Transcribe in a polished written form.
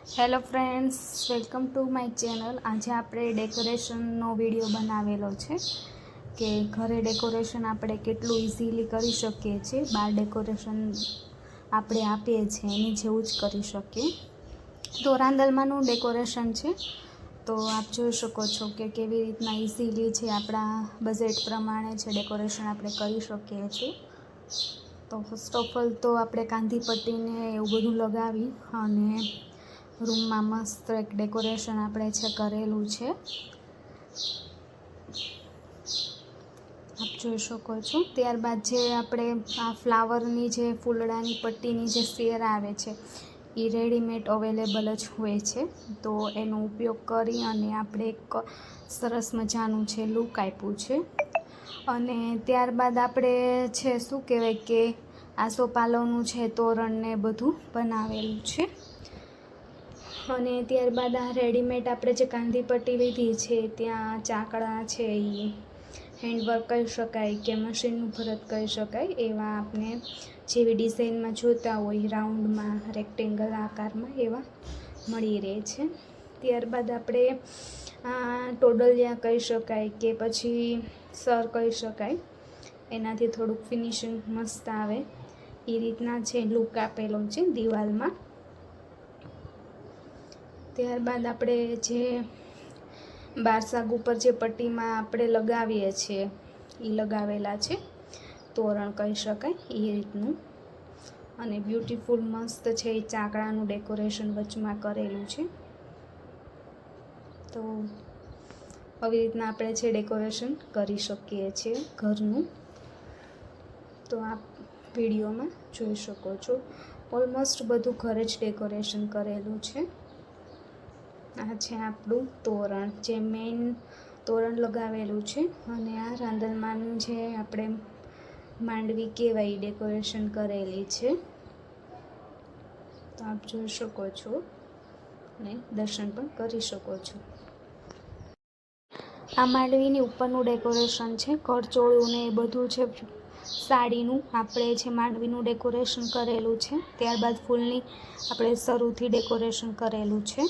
Hello friends, welcome to my channel. આજે આપણે ડેકોરેશનનો video બનાવેલો છે કે ઘરે ડેકોરેશન આપણે કેટલું ઇઝીલી કરી શકીએ છીએ। બહાર ડેકોરેશન આપણે આપીએ છીએ એની જેવું જ કરી શકીએ। તો રાંદલમાંનું ડેકોરેશન છે, તો આપ જોઈ શકો છો કે કેવી રીતના ઇઝીલી છે, આપણા બજેટ પ્રમાણે છે ડેકોરેશન આપણે કરી શકીએ છીએ। તો ફર્સ્ટ ઓફ ઓલ તો આપણે કાંધી પટ્ટીને એવું બધું લગાવી અને રૂમમાં મસ્ત એક ડેકોરેશન આપણે છે કરેલું છે, આપ જોઈ શકો છો। ત્યારબાદ જે આપણે આ ફ્લાવરની જે ફૂલડાની પટ્ટીની જે સેર આવે છે એ રેડીમેડ અવેલેબલ જ હોય છે, તો એનો ઉપયોગ કરી અને આપણે એક સરસ મજાનું છે લુક આપ્યું છે। અને ત્યારબાદ આપણે છે શું કહેવાય કે આસોપાલવનું છે તોરણને બધું બનાવેલું છે। અને ત્યારબાદ આ રેડીમેડ આપણે જે કાંધી પટ્ટી લીધી છે ત્યાં ચાકડા છે એ હેન્ડવર્ક કહી શકાય કે મશીનનું ભરત કહી શકાય, એવા આપણે જેવી ડિઝાઇનમાં જોતા હોય રાઉન્ડમાં રેક્ટેંગલ આકારમાં એવા મળી રહે છે। ત્યારબાદ આપણે આ ટોડલિયા કહી શકાય કે પછી સર કહી શકાય, એનાથી થોડુંક ફિનિશિંગ મસ્ત આવે એ રીતના છે લુક આપેલો છે દિવાલમાં। ત્યારબાદ આપણે જે બારસાગ ઉપર જે પટ્ટીમાં આપણે લગાવીએ છીએ એ લગાવેલા છે, તોરણ કહી શકાય એ રીતનું, અને બ્યુટીફુલ મસ્ત છે એ ચાકડાનું ડેકોરેશન વચમાં કરેલું છે। તો આવી રીતના આપણે છે ડેકોરેશન કરી શકીએ છીએ ઘરનું, તો આપ વિડીયોમાં જોઈ શકો છો। ઓલમોસ્ટ બધું ઘરે જ ડેકોરેશન કરેલું છે। આ છે આપણું તોરણ, જે મેઇન તોરણ લગાવેલું છે, અને આ રાંદલમાંનું જે આપણે માંડવી કહેવાય ડેકોરેશન કરેલી છે, તો આપ જોઈ શકો છો અને દર્શન પણ કરી શકો છો। આ માંડવીની ઉપરનું ડેકોરેશન છે, કરચોળું ને એ બધું છે સાડીનું આપણે છે માંડવીનું ડેકોરેશન કરેલું છે। ત્યારબાદ ફૂલની આપણે શરૂથી ડેકોરેશન કરેલું છે।